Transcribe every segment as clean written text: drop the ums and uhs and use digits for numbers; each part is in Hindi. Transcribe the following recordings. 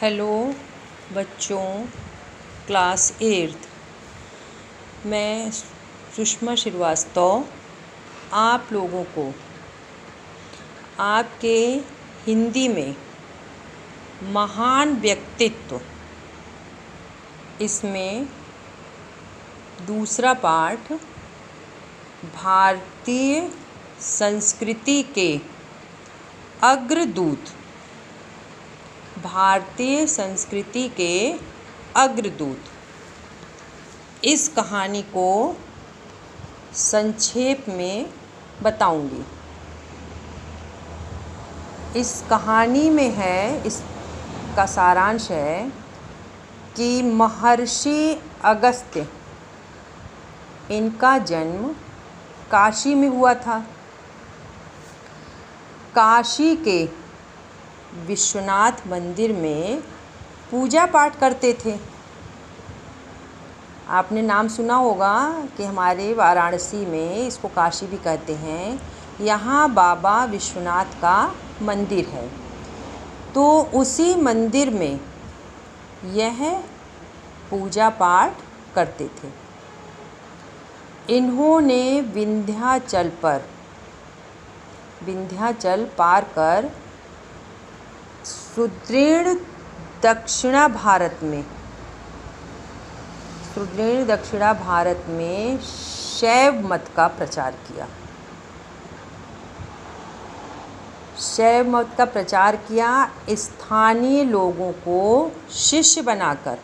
हेलो बच्चों, क्लास 8th। मैं सुषमा श्रीवास्तव आप लोगों को आपके हिंदी में महान व्यक्तित्व इसमें दूसरा पाठ भारतीय संस्कृति के अग्रदूत इस कहानी को संक्षेप में बताऊंगी। इस कहानी में इसका सारांश है कि महर्षि अगस्त्य, इनका जन्म काशी में हुआ था। काशी के विश्वनाथ मंदिर में पूजा पाठ करते थे। आपने नाम सुना होगा कि हमारे वाराणसी में इसको काशी भी कहते हैं। यहाँ बाबा विश्वनाथ का मंदिर है। तो उसी मंदिर में यह पूजा पाठ करते थे। इन्होंने विंध्याचल पार कर सुदृढ़ दक्षिणा भारत में शैव मत का प्रचार किया। स्थानीय लोगों को शिष्य बनाकर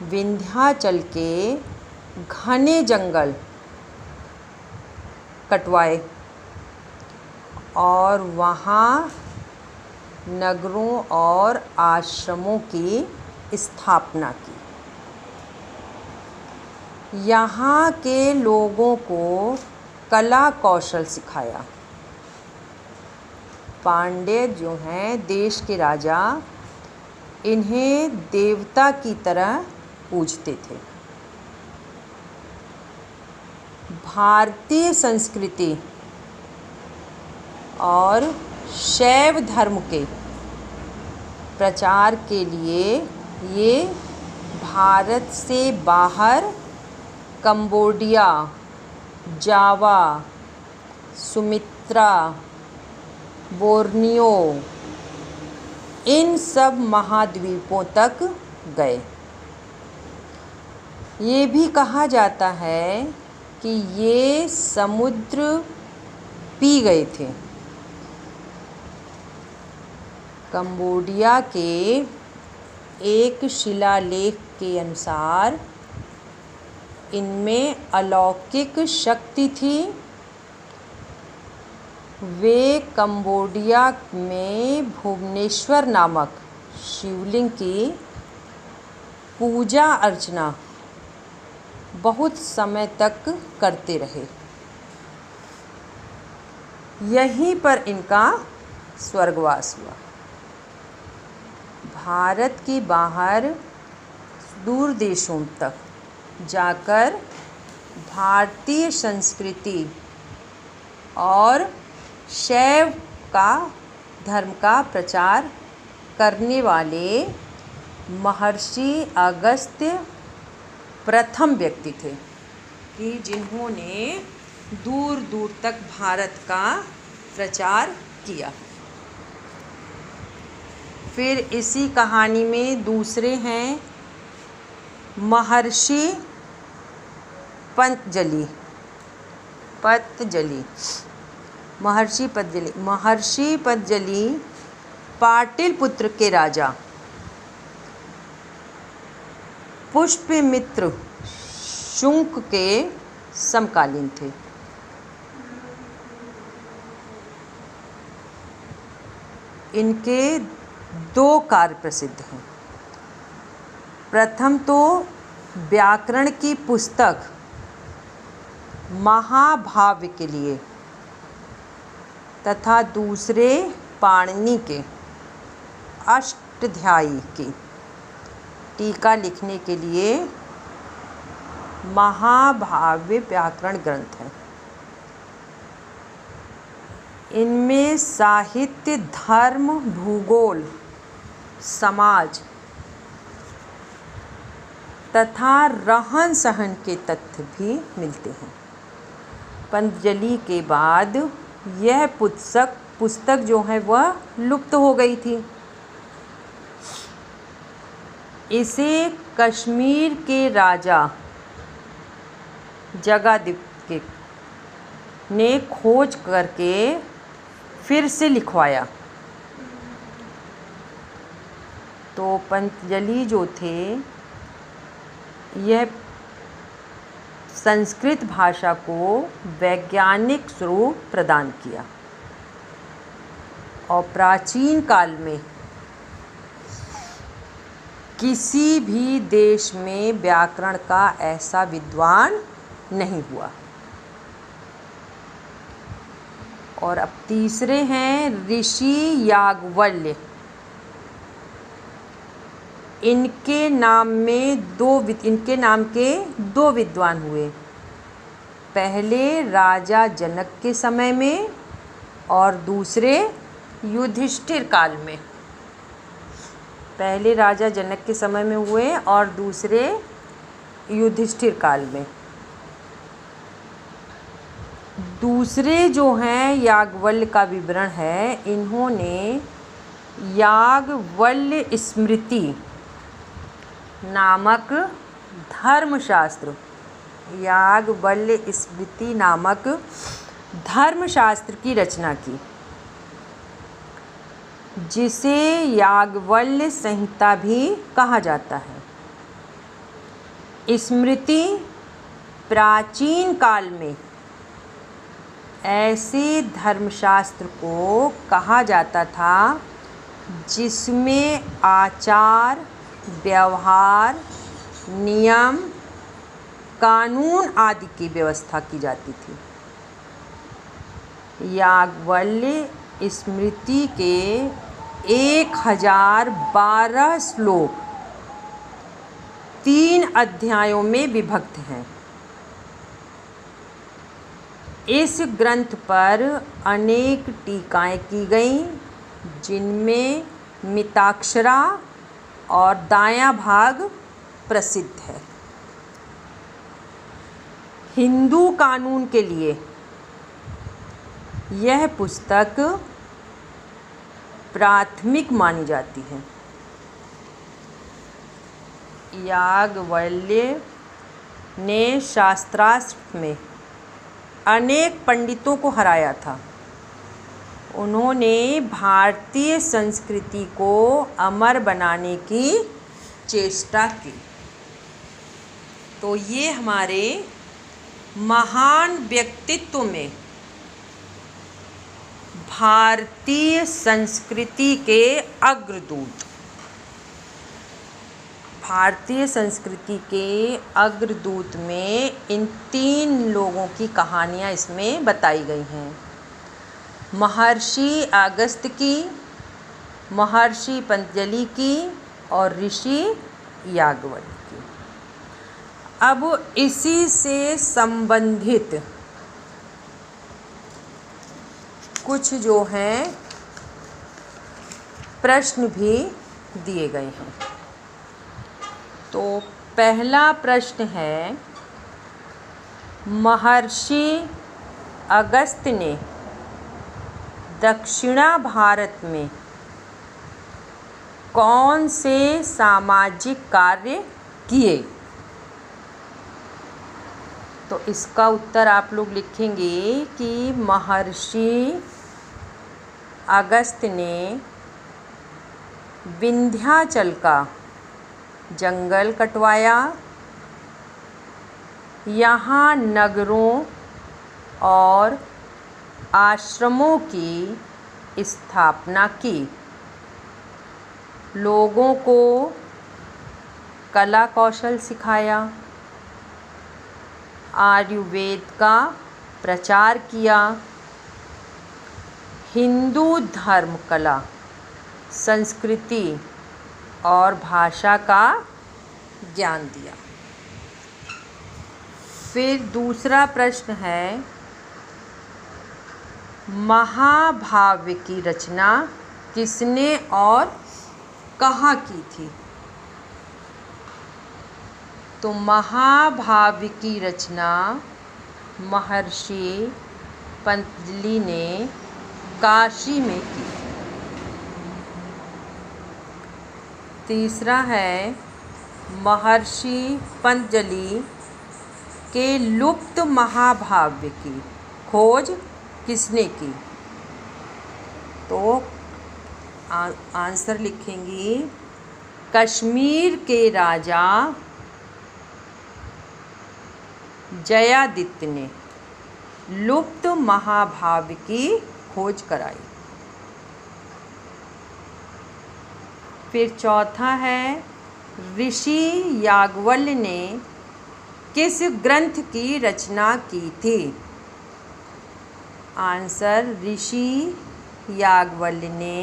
विंध्याचल के घने जंगल कटवाए और वहाँ नगरों और आश्रमों की स्थापना की। यहाँ के लोगों को कला कौशल सिखाया। पांड्य जो हैं देश के राजा, इन्हें देवता की तरह पूजते थे। भारतीय संस्कृति और शैव धर्म के प्रचार के लिए ये भारत से बाहर कंबोडिया, जावा, सुमित्रा, बोर्नियो, इन सब महाद्वीपों तक गए। ये भी कहा जाता है कि ये समुद्र पी गए थे। कंबोडिया के एक शिलालेख के अनुसार इनमें अलौकिक शक्ति थी। वे कंबोडिया में भुवनेश्वर नामक शिवलिंग की पूजा अर्चना बहुत समय तक करते रहे। यहीं पर इनका स्वर्गवास हुआ। भारत के बाहर दूर देशों तक जाकर भारतीय संस्कृति और शैव धर्म का प्रचार करने वाले महर्षि अगस्त्य प्रथम व्यक्ति थे कि जिन्होंने दूर दूर तक भारत का प्रचार किया। फिर इसी कहानी में दूसरे हैं महर्षि पतंजलि। महर्षि पतंजलि पाटलिपुत्र के राजा पुष्यमित्र शुंग के समकालीन थे। इनके दो कार्य प्रसिद्ध हैं। प्रथम तो व्याकरण की पुस्तक महाभाष्य के लिए तथा दूसरे पाणिनि के अष्टाध्यायी की टीका लिखने के लिए महाभाष्य व्याकरण ग्रंथ है। इनमें साहित्य, धर्म, भूगोल समाज तथा रहन सहन के तथ्य भी मिलते हैं। पतंजलि के बाद यह पुस्तक जो है वह लुप्त हो गई थी। इसे कश्मीर के राजा जगादित्य ने खोज करके फिर से लिखवाया। तो पतंजलि जो थे यह संस्कृत भाषा को वैज्ञानिक स्वरूप प्रदान किया और प्राचीन काल में किसी भी देश में व्याकरण का ऐसा विद्वान नहीं हुआ। और अब तीसरे हैं ऋषि याज्ञवल्क्य। इनके नाम के दो विद्वान हुए, पहले राजा जनक के समय में और दूसरे युधिष्ठिर काल में। पहले राजा जनक के समय में हुए और दूसरे युधिष्ठिर काल में। दूसरे जो हैं याज्ञवल्क्य का विवरण है, इन्होंने याज्ञवल्क्य स्मृति नामक धर्मशास्त्र की रचना की, जिसे याज्ञवल्क्य संहिता भी कहा जाता है। स्मृति प्राचीन काल में ऐसे धर्मशास्त्र को कहा जाता था जिसमें आचार, व्यवहार, नियम, कानून आदि की व्यवस्था की जाती थी। याज्ञवल्क्य स्मृति के 1012 श्लोक 3 अध्यायों में विभक्त हैं। इस ग्रंथ पर अनेक टीकाएं की गईं, जिनमें मिताक्षरा और दायां भाग प्रसिद्ध है। हिंदू कानून के लिए यह पुस्तक प्राथमिक मानी जाती है। याज्ञवल्क्य ने शास्त्रार्थ में अनेक पंडितों को हराया था। उन्होंने भारतीय संस्कृति को अमर बनाने की चेष्टा की। तो ये हमारे महान व्यक्तित्व में भारतीय संस्कृति के अग्रदूत, भारतीय संस्कृति के अग्रदूत में इन 3 लोगों की कहानियाँ इसमें बताई गई हैं। महर्षि अगस्त्य की, महर्षि पतंजलि की और ऋषि याज्ञवल्क्य की। अब इसी से संबंधित कुछ जो हैं प्रश्न भी दिए गए हैं। तो पहला प्रश्न है, महर्षि अगस्त्य ने दक्षिणा भारत में कौन से सामाजिक कार्य किए? तो इसका उत्तर आप लोग लिखेंगे कि महर्षि अगस्त्य ने विंध्याचल का जंगल कटवाया, यहाँ नगरों और आश्रमों की स्थापना की, लोगों को कला कौशल सिखाया, आयुर्वेद का प्रचार किया, हिंदू धर्म, कला, संस्कृति और भाषा का ज्ञान दिया। फिर दूसरा प्रश्न है, महाभारत की रचना किसने और कहाँ की थी? तो महाभारत की रचना महर्षि पतंजलि ने काशी में की। तीसरा है महर्षि पतंजलि के लुप्त महाकाव्य की खोज किसने की? तो आंसर लिखेंगी कश्मीर के राजा जयादित्य ने लुप्त महाकाव्य की खोज कराई। फिर चौथा है ऋषि याज्ञवल्क्य ने किस ग्रंथ की रचना की थी? आंसर ऋषि याज्ञवल्क्य ने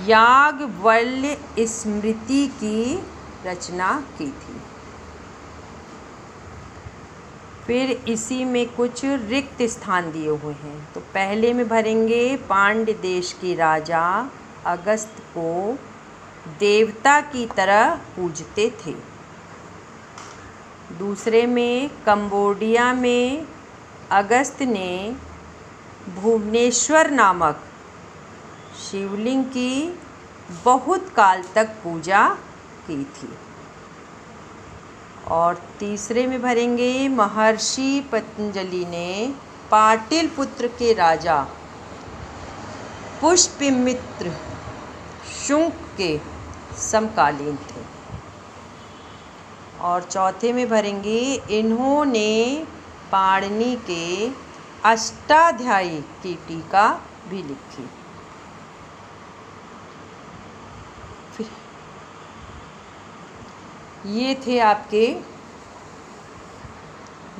याज्ञवल्क्य स्मृति की रचना की थी। फिर इसी में कुछ रिक्त स्थान दिए हुए हैं, तो पहले में भरेंगे पांड्य देश के राजा अगस्त को देवता की तरह पूजते थे। दूसरे में कंबोडिया में अगस्त ने भुवनेश्वर नामक शिवलिंग की बहुत काल तक पूजा की थी। और तीसरे में भरेंगे महर्षि पतंजलि ने पाटलिपुत्र के राजा पुष्यमित्र शुंग के समकालीन थे। और चौथे में भरेंगे इन्होंने पाणिनि के अष्टाध्यायी की टीका भी लिखी। ये थे आपके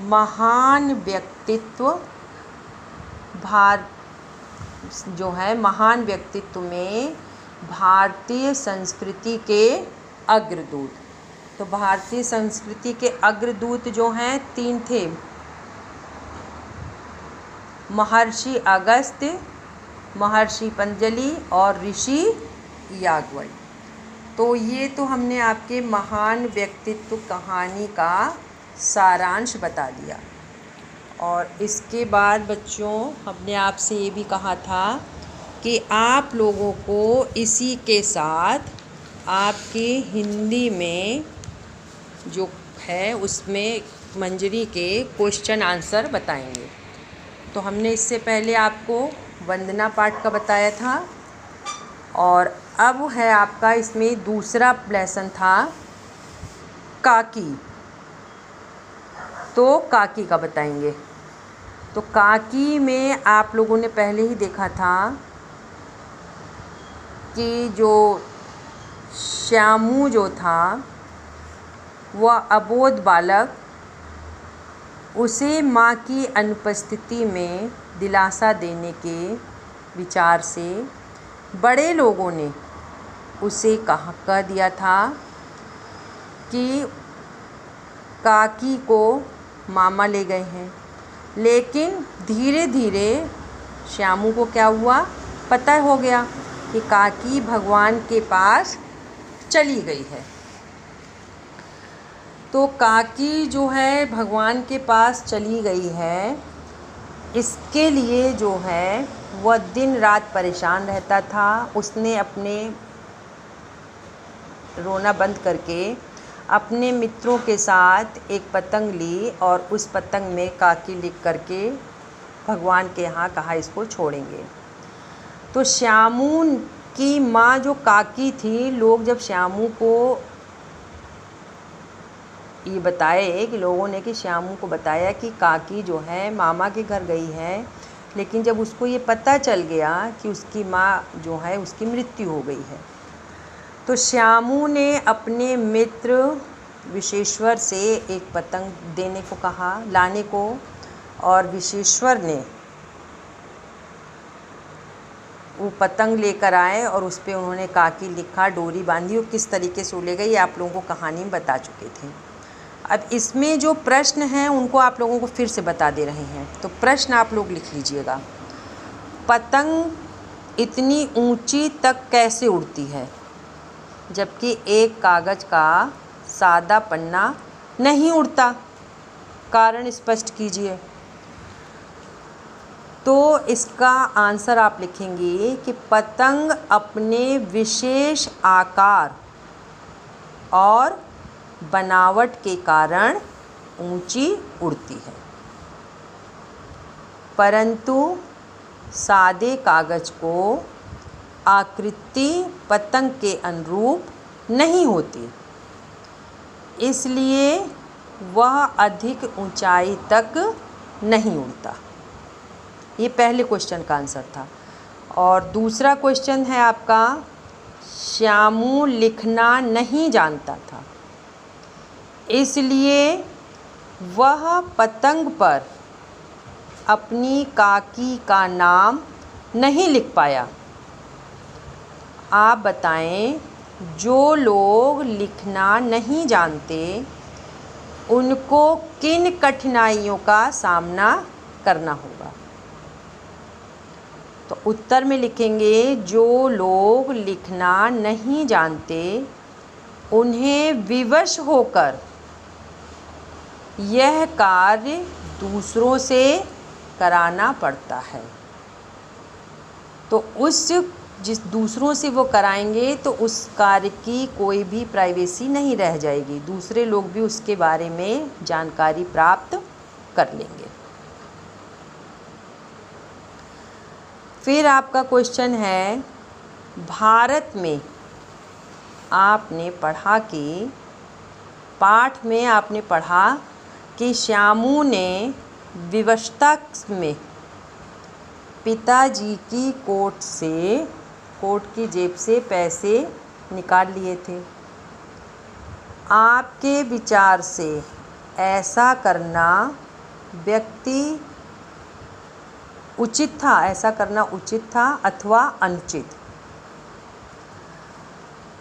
महान व्यक्तित्व। महान व्यक्तित्व में भारतीय संस्कृति के अग्रदूत। तो भारतीय संस्कृति के अग्रदूत जो हैं 3 थे, महर्षि अगस्त्य, महर्षि पतंजलि और ऋषि याज्ञवल्क्य। तो ये तो हमने आपके महान व्यक्तित्व कहानी का सारांश बता दिया। और इसके बाद बच्चों हमने आपसे ये भी कहा था कि आप लोगों को इसी के साथ आपके हिंदी में जो है उसमें मंजरी के क्वेश्चन आंसर बताएंगे। तो हमने इससे पहले आपको वंदना पाठ का बताया था, और अब है आपका इसमें दूसरा लेसन था काकी। तो काकी का बताएंगे। तो काकी में आप लोगों ने पहले ही देखा था कि जो श्यामू जो था वह अबोध बालक, उसे माँ की अनुपस्थिति में दिलासा देने के विचार से बड़े लोगों ने उसे कह दिया था कि काकी को मामा ले गए हैं। लेकिन धीरे धीरे श्यामू को क्या हुआ, पता हो गया कि काकी भगवान के पास चली गई है। तो काकी जो है भगवान के पास चली गई है, इसके लिए जो है वह दिन रात परेशान रहता था। उसने अपने रोना बंद करके अपने मित्रों के साथ एक पतंग ली और उस पतंग में काकी लिख करके भगवान के यहाँ कहा इसको छोड़ेंगे। तो श्यामू की माँ जो काकी थी, लोग जब श्यामू को ये बताए कि लोगों ने कि श्यामू को बताया कि काकी जो है मामा के घर गई है, लेकिन जब उसको ये पता चल गया कि उसकी माँ जो है उसकी मृत्यु हो गई है, तो श्यामू ने अपने मित्र विशेश्वर से एक पतंग देने को कहा, लाने को, और विशेश्वर ने वो पतंग लेकर आए और उस पर उन्होंने काकी लिखा, डोरी बांधी और किस तरीके से ले गई, ये आप लोगों को कहानी में बता चुके थे। अब इसमें जो प्रश्न हैं उनको आप लोगों को फिर से बता दे रहे हैं। तो प्रश्न आप लोग लिख लीजिएगा। पतंग इतनी ऊंची तक कैसे उड़ती है? जबकि एक कागज़ का सादा पन्ना नहीं उड़ता? कारण स्पष्ट कीजिए। तो इसका आंसर आप लिखेंगे कि पतंग अपने विशेष आकार और बनावट के कारण ऊंची उड़ती है, परंतु सादे कागज़ को आकृति पतंग के अनुरूप नहीं होती, इसलिए वह अधिक ऊंचाई तक नहीं उड़ता। ये पहले क्वेश्चन का आंसर था। और दूसरा क्वेश्चन है आपका, श्यामू लिखना नहीं जानता था, इसलिए वह पतंग पर अपनी काकी का नाम नहीं लिख पाया। आप बताएं, जो लोग लिखना नहीं जानते उनको किन कठिनाइयों का सामना करना होगा? तो उत्तर में लिखेंगे, जो लोग लिखना नहीं जानते उन्हें विवश होकर यह कार्य दूसरों से कराना पड़ता है। तो जिस दूसरों से वो कराएंगे तो उस कार्य की कोई भी प्राइवेसी नहीं रह जाएगी, दूसरे लोग भी उसके बारे में जानकारी प्राप्त कर लेंगे। फिर आपका क्वेश्चन है, भारत में आपने पढ़ा कि पाठ में आपने पढ़ा कि श्यामू ने विवशता में पिताजी की कोट की जेब से पैसे निकाल लिए थे। आपके विचार से ऐसा करना उचित था अथवा अनुचित?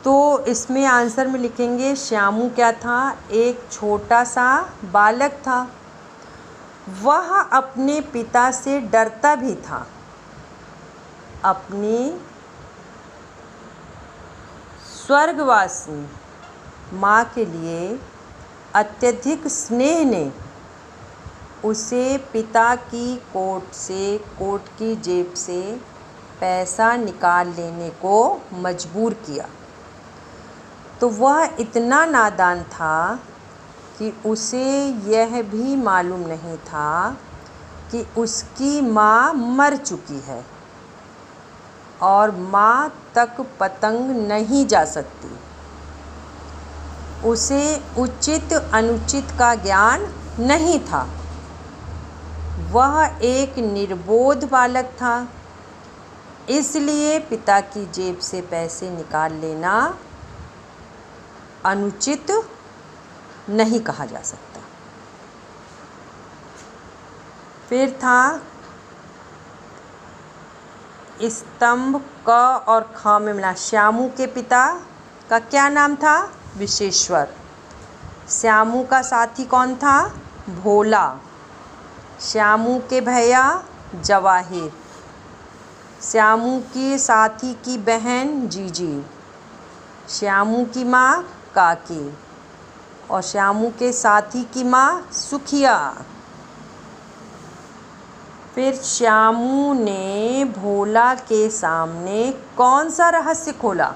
तो इसमें आंसर में लिखेंगे, श्यामू क्या था? एक छोटा सा बालक था। वह अपने पिता से डरता भी था। अपनी स्वर्गवासी माँ के लिए अत्यधिक स्नेह ने उसे पिता की कोट की जेब से पैसा निकाल लेने को मजबूर किया। तो वह इतना नादान था कि उसे यह भी मालूम नहीं था कि उसकी माँ मर चुकी है और माँ तक पतंग नहीं जा सकती। उसे उचित अनुचित का ज्ञान नहीं था। वह एक निर्बोध बालक था, इसलिए पिता की जेब से पैसे निकाल लेना अनुचित नहीं कहा जा सकता। फिर था स्तंभ क और ख में मिला। श्यामू के पिता का क्या नाम था? विश्वेश्वर। श्यामू का साथी कौन था? भोला। श्यामू के भैया जवाहिर। श्यामू के साथी की बहन जीजी। श्यामू की माँ काकी और श्यामू के साथी की माँ सुखिया। फिर श्यामू ने भोला के सामने कौन सा रहस्य खोला?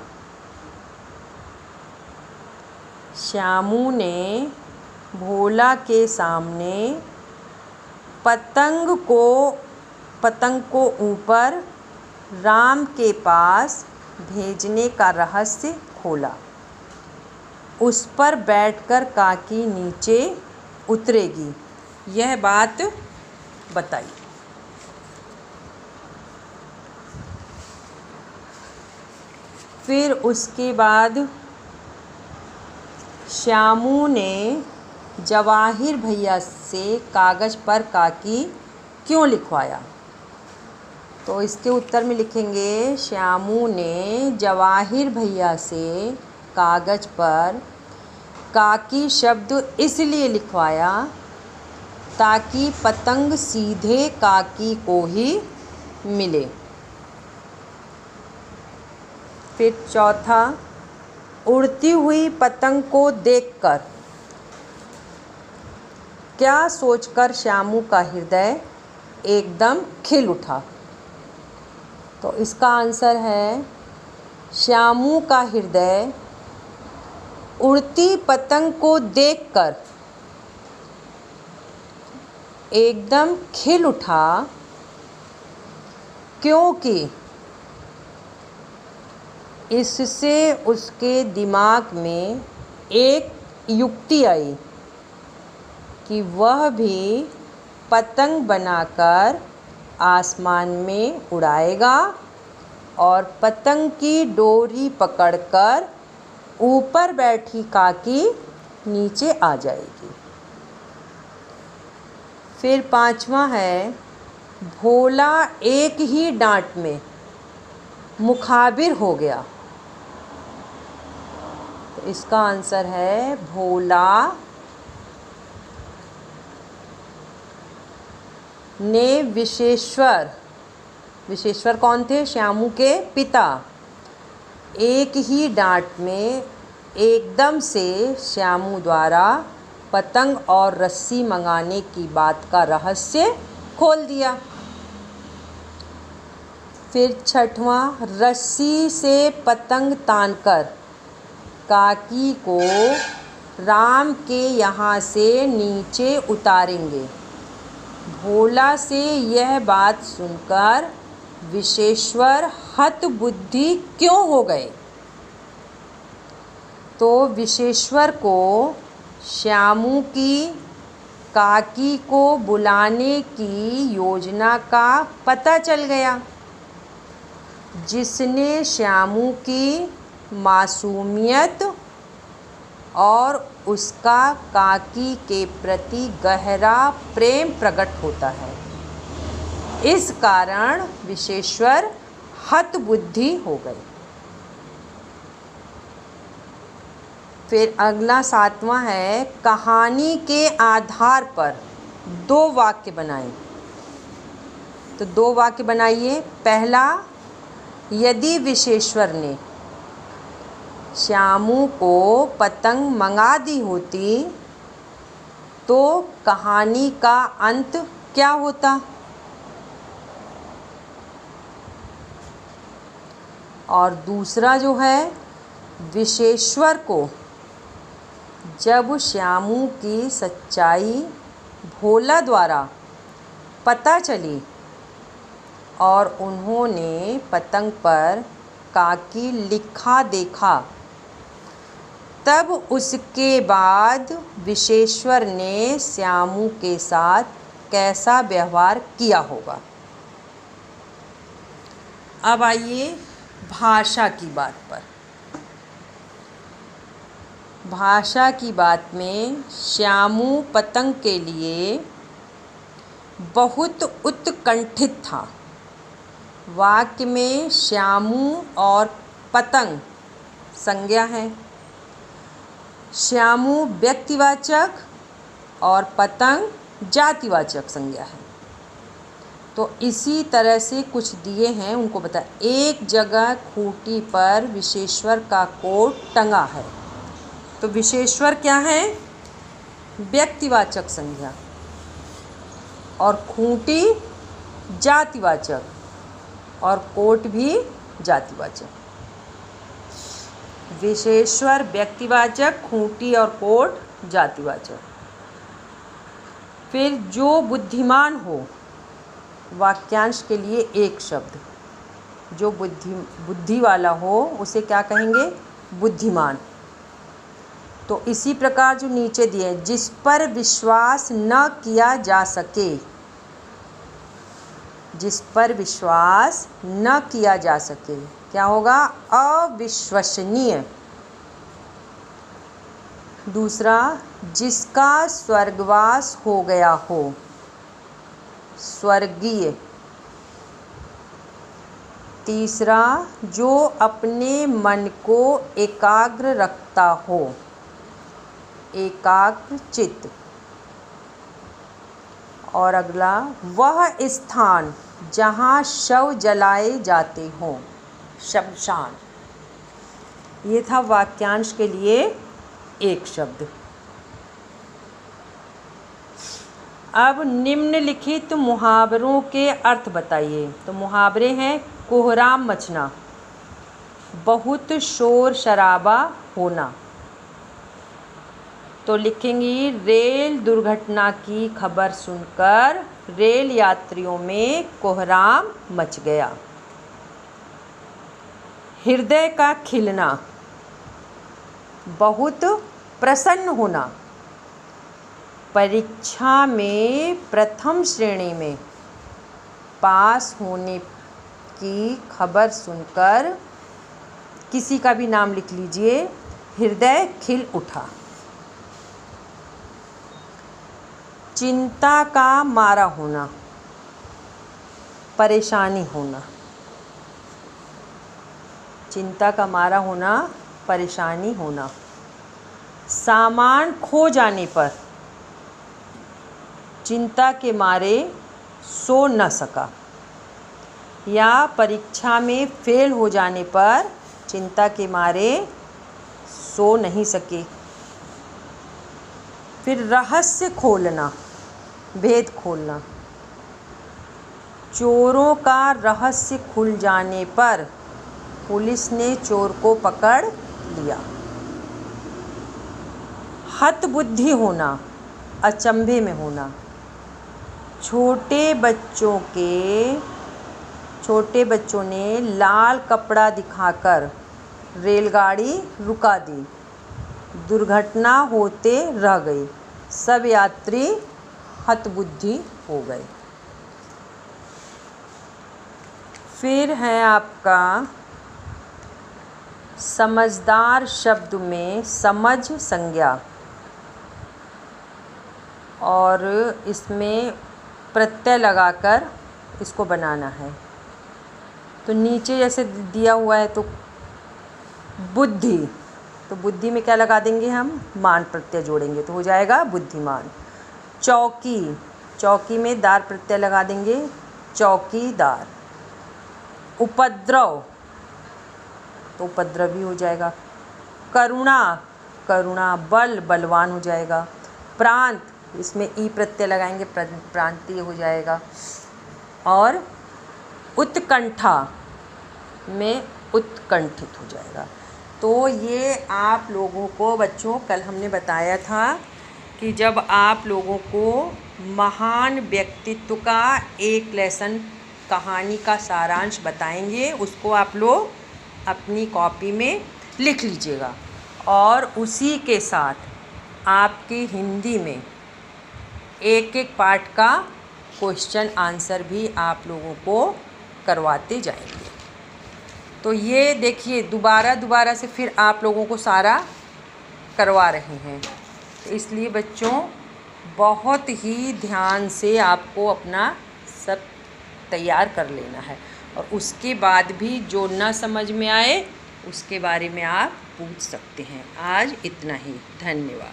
श्यामू ने भोला के सामने पतंग को ऊपर राम के पास भेजने का रहस्य खोला। उस पर बैठकर काकी नीचे उतरेगी, यह बात बताई। फिर उसके बाद श्यामू ने जवाहिर भैया से कागज़ पर काकी क्यों लिखवाया? तो इसके उत्तर में लिखेंगे, श्यामू ने जवाहिर भैया से कागज़ पर काकी शब्द इसलिए लिखवाया ताकि पतंग सीधे काकी को ही मिले। फिर चौथा, उड़ती हुई पतंग को देखकर क्या सोचकर श्यामू का हृदय एकदम खिल उठा। तो इसका आंसर है श्यामू का हृदय उड़ती पतंग को देखकर एकदम खिल उठा, क्योंकि इससे उसके दिमाग में एक युक्ति आई कि वह भी पतंग बनाकर आसमान में उड़ाएगा और पतंग की डोरी पकड़कर ऊपर बैठी काकी नीचे आ जाएगी। फिर पांचवा है, भोला एक ही डांट में मुखाबिर हो गया। तो इसका आंसर है भोला ने विशेश्वर कौन थे? श्यामू के पिता। एक ही डांट में एकदम से श्यामू द्वारा पतंग और रस्सी मंगाने की बात का रहस्य खोल दिया। फिर छठवां, रस्सी से पतंग तानकर काकी को राम के यहाँ से नीचे उतारेंगे। भोला से यह बात सुनकर विशेश्वर हतबुद्धि क्यों हो गए? तो विशेश्वर को श्यामू की काकी को बुलाने की योजना का पता चल गया, जिसने श्यामू की मासूमियत और उसका काकी के प्रति गहरा प्रेम प्रकट होता है। इस कारण विशेश्वर हतबुद्धि हो गए। फिर अगला सातवां है, कहानी के आधार पर 2 वाक्य बनाएं। तो 2 वाक्य बनाइए। पहला, यदि विशेश्वर ने श्यामू को पतंग मंगा दी होती तो कहानी का अंत क्या होता? और दूसरा जो है, विशेश्वर को जब श्यामू की सच्चाई भोला द्वारा पता चली और उन्होंने पतंग पर काकी लिखा देखा, तब उसके बाद विशेश्वर ने श्यामू के साथ कैसा व्यवहार किया होगा। अब आइए भाषा की बात पर। भाषा की बात में श्यामू पतंग के लिए बहुत उत्कंठित था। वाक्य में श्यामू और पतंग संज्ञा है। श्यामू व्यक्तिवाचक और पतंग जातिवाचक संज्ञा है। तो इसी तरह से कुछ दिए हैं, उनको बता। एक जगह खूंटी पर विशेश्वर का कोट टंगा है। तो विशेश्वर क्या है? व्यक्तिवाचक संज्ञा। और खूंटी जातिवाचक और कोट भी जातिवाचक। विशेश्वर व्यक्तिवाचक, खूंटी और कोट जातिवाचक। फिर जो बुद्धिमान हो, वाक्यांश के लिए एक शब्द। जो बुद्धि वाला हो उसे क्या कहेंगे? बुद्धिमान। तो इसी प्रकार जो नीचे दिए, जिस पर विश्वास न किया जा सके, जिस पर विश्वास न किया जा सके, क्या होगा? अविश्वसनीय। दूसरा, जिसका स्वर्गवास हो गया हो, स्वर्गीय। तीसरा, जो अपने मन को एकाग्र रखता हो, एकाग्र चित्त। और अगला, वह स्थान जहाँ शव जलाए जाते हों, शमशान। ये था वाक्यांश के लिए एक शब्द। अब निम्नलिखित मुहावरों के अर्थ बताइए। तो मुहावरे हैं कोहराम मचना, बहुत शोर शराबा होना। तो लिखेंगी रेल दुर्घटना की खबर सुनकर रेल यात्रियों में कोहराम मच गया। हृदय का खिलना, बहुत प्रसन्न होना। परीक्षा में प्रथम श्रेणी में पास होने की खबर सुनकर, किसी का भी नाम लिख लीजिए, हृदय खिल उठा। चिंता का मारा होना, परेशानी होना। चिंता का मारा होना, परेशानी होना। सामान खो जाने पर, चिंता के मारे सो न सका। या परीक्षा में फेल हो जाने पर चिंता के मारे सो नहीं सके। फिर रहस्य खोलना, भेद खोलना। चोरों का रहस्य खुल जाने पर पुलिस ने चोर को पकड़ लिया। हतबुद्धि होना, अचंभे में होना। छोटे बच्चों ने लाल कपड़ा दिखाकर रेलगाड़ी रुका दी। दुर्घटना होते रह गई, सब यात्री हतबुद्धि हो गए। फिर है आपका समझदार शब्द में समझ संज्ञा, और इसमें प्रत्यय लगाकर इसको बनाना है। तो नीचे जैसे दिया हुआ है तो बुद्धि, तो बुद्धि में क्या लगा देंगे हम, मान प्रत्यय जोड़ेंगे तो हो जाएगा बुद्धिमान। चौकी, चौकी में दार प्रत्यय लगा देंगे, चौकीदार। उपद्रव, तो उपद्रवी हो जाएगा। करुणा, करुणा। बल, बलवान हो जाएगा। प्रांत, इसमें ई प्रत्यय लगाएंगे, प्रांतीय हो जाएगा। और उत्कंठा में उत्कंठित हो जाएगा। तो ये आप लोगों को बच्चों कल हमने बताया था कि जब आप लोगों को महान व्यक्तित्व का एक लेसन कहानी का सारांश बताएंगे, उसको आप लोग अपनी कॉपी में लिख लीजिएगा। और उसी के साथ आपकी हिंदी में एक एक पार्ट का क्वेश्चन आंसर भी आप लोगों को करवाते जाएंगे। तो ये देखिए दोबारा से फिर आप लोगों को सारा करवा रहे हैं। तो इसलिए बच्चों बहुत ही ध्यान से आपको अपना सब तैयार कर लेना है, और उसके बाद भी जो ना समझ में आए उसके बारे में आप पूछ सकते हैं। आज इतना ही, धन्यवाद।